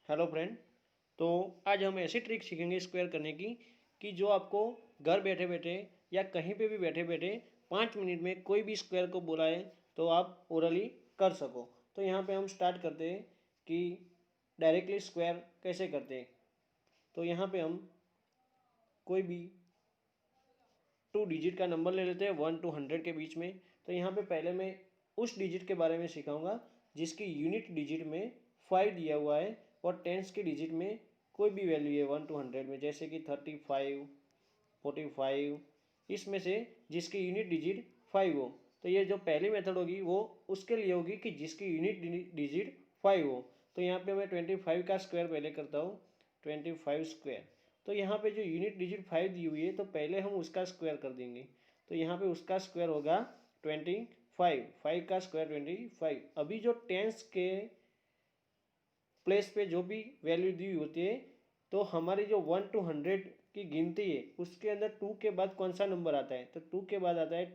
Hello friend. तो आज हम ऐसी ट्रिक सीखेंगे स्क्वायर करने की कि जो आपको घर बैठे बैठे या कहीं पे भी बैठे बैठे 5 मिनट में कोई भी स्क्वायर को बुलाए तो आप ओरली कर सको। तो यहाँ पे हम स्टार्ट करते हैं कि डायरेक्टली स्क्वायर कैसे करते हैं। तो यहाँ पे हम कोई भी 2 डिजिट का नंबर ले लेते हैं 1 to 100 के बीच में। तो यहाँ पे पहले मैं उस डिजिट के बारे में सिखाऊंगा जिसकी यूनिट डिजिट में 5 दिया हुआ है और टेंस के डिजिट में कोई भी वैल्यू है 1 to 100 में, जैसे कि 35, 45, इसमें से जिसकी यूनिट डिजिट 5 हो। तो ये जो पहली मेथड होगी वो उसके लिए होगी कि जिसकी यूनिट डिजिट 5 हो। तो यहाँ पे मैं 25 का स्क्वायर पहले करता हूँ, 25 स्क्वायर। तो यहाँ पे जो यूनिट डिजिट 5 दी हुई है तो पहले हम उसका स्क्वायर कर देंगे। तो यहाँ पे उसका स्क्वायर होगा 25, 5 का स्क्वायर 25। अभी जो टेंस के प्लेस पे जो भी वैल्यू दी होती है तो हमारी जो 1 to 100 की गिनती है उसके अंदर 2 के बाद कौन सा नंबर आता है, तो 2 के बाद आता है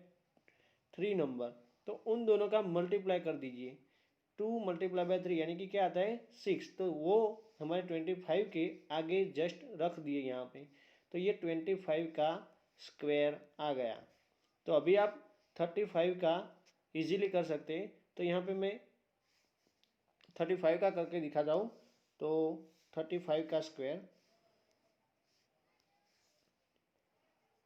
3 नंबर। तो उन दोनों का मल्टीप्लाई कर दीजिए, 2 × 3 यानी कि क्या आता है 6। तो वो हमारे 25 के आगे जस्ट रख दिए यहाँ पे। तो ये 25 का स्क्वायर आ गया। तो अभी आप 35 का इजीली कर सकते हैं। तो यहाँ पे मैं 35 का करके दिखाता हूँ। तो 35 का स्क्वायर,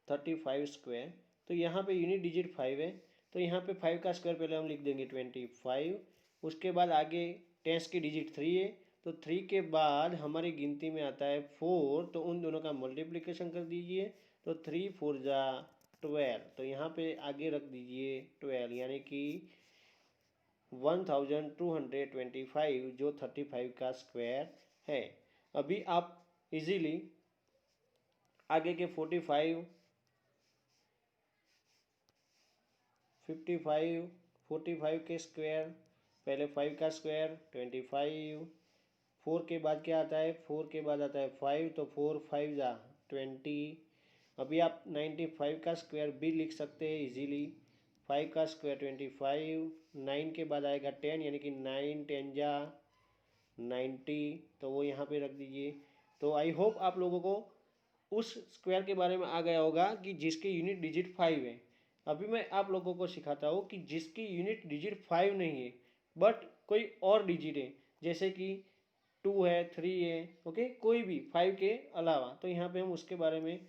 35 स्क्वायर। तो यहाँ पे यूनिट डिजिट 5 है। तो यहाँ पे 5 का स्क्वायर पहले हम लिख देंगे 25। उसके बाद आगे टेंस की डिजिट 3 है। तो 3 के बाद हमारी गिनती में आता है 4। तो उन दोनों का मल्टीप्लिकेशन कर दीजिए। तो 3 4 जा 12। तो यहाँ पे आगे रख दीजिए 12, यानी कि 1225 जो 35 का स्क्वायर है। अभी आप इजीली आगे के 45, 55, 45 के स्क्वायर, पहले 5 का स्क्वायर 25। 4 के बाद क्या आता है, 4 के बाद आता है 5। तो 4 5 जा 20। अभी आप 95 का स्क्वायर भी लिख सकते हैं इजीली। 5 का स्क्वायर 25, 9 के बाद आएगा 10, यानी कि 9 10 जा 90। तो वो यहाँ पे रख दीजिए। तो आई होप आप लोगों को उस स्क्वायर के बारे में आ गया होगा कि जिसकी यूनिट डिजिट 5 है। अभी मैं आप लोगों को सिखाता हूँ कि जिसकी यूनिट डिजिट 5 नहीं है बट कोई और डिजिट है, जैसे कि 2 है, 3 है, ओके, कोई भी 5 के अलावा। तो यहाँ पे हम उसके बारे में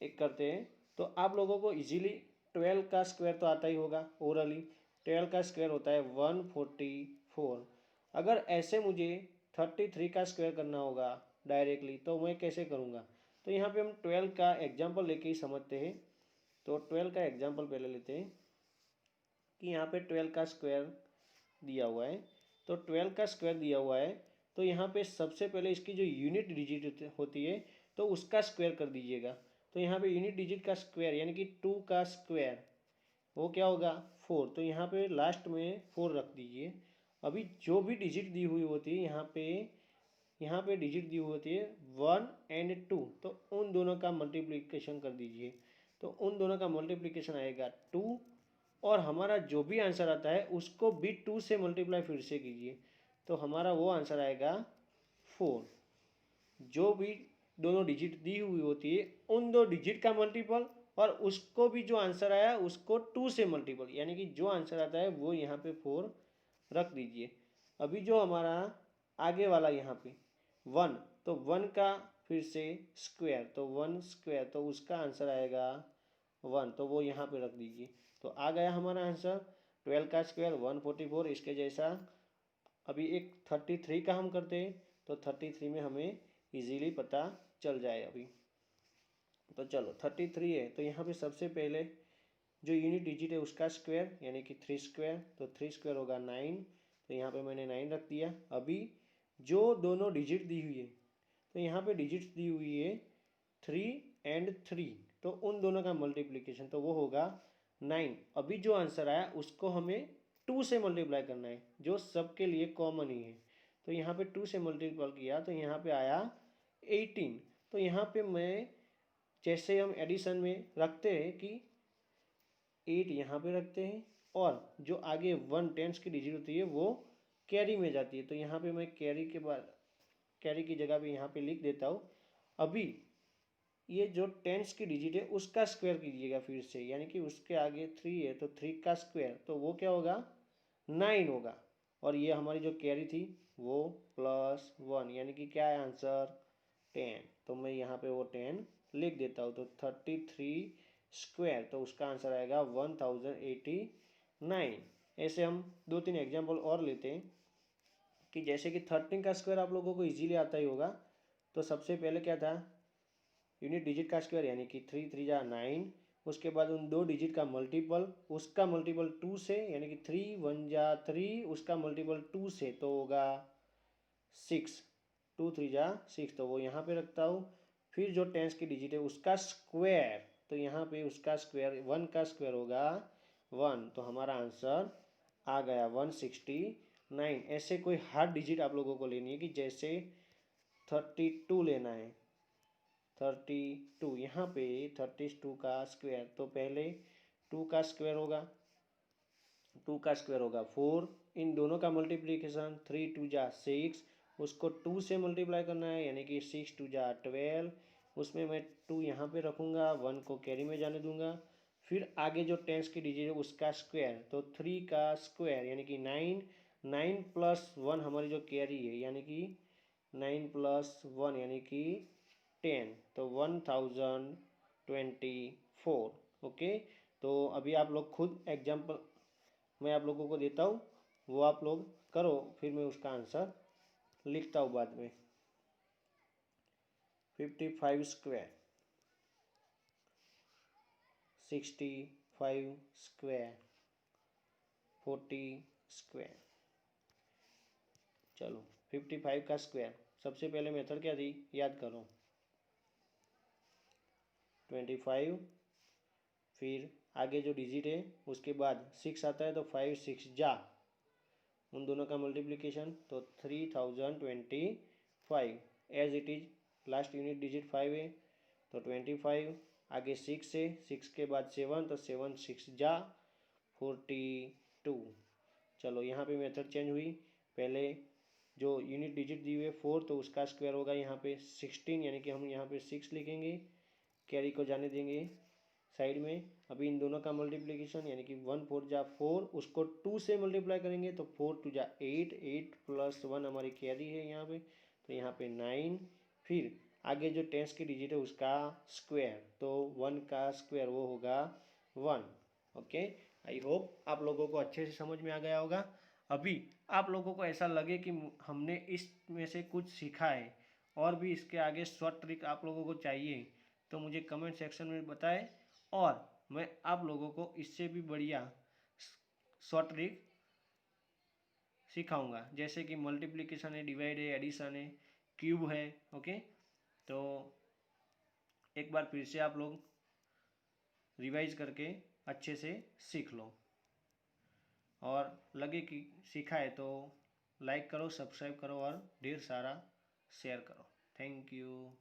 एक करते हैं। तो आप लोगों को इजीली 12 का स्क्वायर तो आता ही होगा ओरली। 12 का स्क्वायर होता है 144। अगर ऐसे मुझे 33 का स्क्वायर करना होगा डायरेक्टली तो मैं कैसे करूँगा। तो यहाँ पे हम 12 का एग्जाम्पल लेके ही समझते हैं। तो 12 का एग्जाम्पल पहले लेते हैं कि यहाँ पे 12 का स्क्वायर दिया हुआ है। तो 12 का स्क्वायर दिया हुआ है तो यहाँ पे सबसे पहले इसकी जो यूनिट डिजिट होती है तो उसका स्क्वायर कर दीजिएगा। तो यहाँ पे यूनिट डिजिट का स्क्वायर यानी कि 2 का स्क्वायर वो क्या होगा 4। तो यहाँ पे लास्ट में 4 रख दीजिए। अभी जो भी डिजिट दी हुई होती है यहाँ पे डिजिट दी हुई होती है 1 और 2। तो उन दोनों का मल्टीप्लिकेशन कर दीजिए। तो उन दोनों का मल्टीप्लिकेशन आएगा 2 और हमारा जो भी आंसर आता है उसको भी 2 से मल्टीप्लाई फिर से कीजिए। तो हमारा वो आंसर आएगा 4। जो भी दोनों डिजिट दी हुई होती है उन दो डिजिट का मल्टीपल और उसको भी जो आंसर आया उसको 2 से मल्टीपल, यानी कि जो आंसर आता है वो यहाँ पे 4 रख दीजिए। अभी जो हमारा आगे वाला यहाँ पे 1, तो 1 का फिर से स्क्वायर, तो 1 स्क्वायर, तो उसका आंसर आएगा 1। तो वो यहाँ पे रख दीजिए। तो आ गया हमारा आंसर 12 का स्क्वायर 144। इसके जैसा अभी एक 33 का हम करते हैं। तो 33 में हमें इजीली पता चल जाए अभी। तो चलो 33 है तो यहाँ पे सबसे पहले जो यूनिट डिजिट है उसका स्क्वायर यानी कि 3 स्क्वायर। तो 3 स्क्वायर होगा 9। तो यहाँ पे मैंने 9 रख दिया। अभी जो दोनों डिजिट दी हुई है तो यहाँ पे डिजिट्स दी हुई है 3 और 3। तो उन दोनों का मल्टीप्लिकेशन तो वो होगा 9। अभी जो आंसर आया उसको हमें 2 से मल्टीप्लाई करना है जो सबके लिए कॉमन ही है। तो यहाँ पे 2 से मल्टीप्लाई किया तो यहाँ पे आया 18। तो यहाँ पे मैं जैसे हम एडिशन में रखते हैं कि 8 यहाँ पे रखते हैं और जो आगे 1 टेंस की डिजिट होती है वो कैरी में जाती है। तो यहाँ पे मैं कैरी के बाद कैरी की जगह पे यहाँ पे लिख देता हूँ। अभी ये जो टेंस की डिजिट है उसका स्क्वायर कीजिएगा फिर से, यानी कि उसके आगे 3 है तो 3 का स्क्वायर, तो वो क्या होगा 9 होगा। और ये हमारी जो कैरी थी वो +1, यानी कि क्या है आंसर 10। तो मैं यहाँ पे वो 10 लिख देता हूँ। तो 33 स्क्वायर, तो उसका आंसर आएगा 1089। ऐसे हम 2-3 एग्जाम्पल और लेते हैं कि जैसे कि 13 का स्क्वायर आप लोगों को इजीली आता ही होगा। तो सबसे पहले क्या था, यूनिट डिजिट का स्क्वायर यानी कि 3 3 जा 9, उसके बाद उन दो डिजिट का मल्टीपल, उसका मल्टीपल 2 से, यानी कि 3 1 जा 3, उसका मल्टीपल 2 से तो होगा 6, 2 3 जा 6, तो वो यहाँ पे रखता हूँ। फिर जो टेंस की डिजिट है उसका स्क्वायर, तो यहाँ पे उसका स्क्वायर 1 का स्क्वायर होगा 1, तो हमारा आंसर आ गया 169। ऐसे कोई हार्ड डिजिट आप लोगों को लेनी है कि जैसे 32 लेना है। 32 यहाँ पे 32 का स्क्वायर, तो पहले 2 का स्क्वायर होगा, 2 का स्क्वायर होगा 4, इन दोनों का मल्टीप्लिकेशन 3 2 जा 6, उसको 2 से मल्टीप्लाई करना है यानी कि 6 2 जा 12, उसमें मैं 2 यहाँ पे रखूँगा, 1 को कैरी में जाने दूंगा। फिर आगे जो टेंस की डिजिट है उसका स्क्वायर, तो 3 का स्क्वायर यानी कि 9, 9 + 1 हमारी जो कैरी है यानी कि 9 + 1 यानी कि 10, तो 1024। ओके, तो अभी आप लोग खुद एग्जाम्पल मैं आप लोगों को देता हूँ, वो आप लोग करो, फिर मैं उसका आंसर लिखता हूँ बाद में। 55 स्क्वायर, 65 स्क्वायर, 40 स्क्वायर। चलो 55 का स्क्वायर, सबसे पहले मेथड क्या थी याद करो, 25, फिर आगे जो डिजिट है उसके बाद 6 आता है तो 5 6 जा, उन दोनों का मल्टीप्लिकेशन, तो 3025 as it is, last unit digit 5 है तो 25, आगे 6 है, 6 के बाद 7, तो 7 6 जा 42। चलो यहाँ पे मेथड चेंज हुई, पहले जो यूनिट डिजिट दी हुई है 4, तो उसका स्क्वायर होगा यहाँ पे 16, यानी कि हम यहाँ पे 6 लिखेंगे, कैरी को जाने देंगे साइड में। अभी इन दोनों का मल्टीप्लिकेशन यानी कि 1 4 जा 4, उसको 2 से मल्टीप्लाई करेंगे तो 4 2 जा 8, 8 + 1 हमारी कैरी है यहाँ पे, तो यहाँ पे 9। फिर आगे जो टेंस की डिजिट है उसका स्क्वायर, तो 1 का स्क्वायर वो होगा 1। ओके, आई होप आप लोगों को अच्छे से समझ में आ गया होगा। अभी आप लोगों को ऐसा लगे कि हमने इसमें से कुछ सीखा है और भी इसके आगे शॉर्ट ट्रिक आप लोगों को चाहिए तो मुझे कमेंट सेक्शन में बताएं, और मैं आप लोगों को इससे भी बढ़िया शॉर्ट ट्रिक सिखाऊंगा, जैसे कि मल्टीप्लिकेशन है, डिवाइड है, एडिशन है, क्यूब है। ओके, तो एक बार फिर से आप लोग रिवाइज करके अच्छे से सीख लो, और लगे कि सीखा है तो लाइक करो, सब्सक्राइब करो और ढेर सारा शेयर करो। Thank you.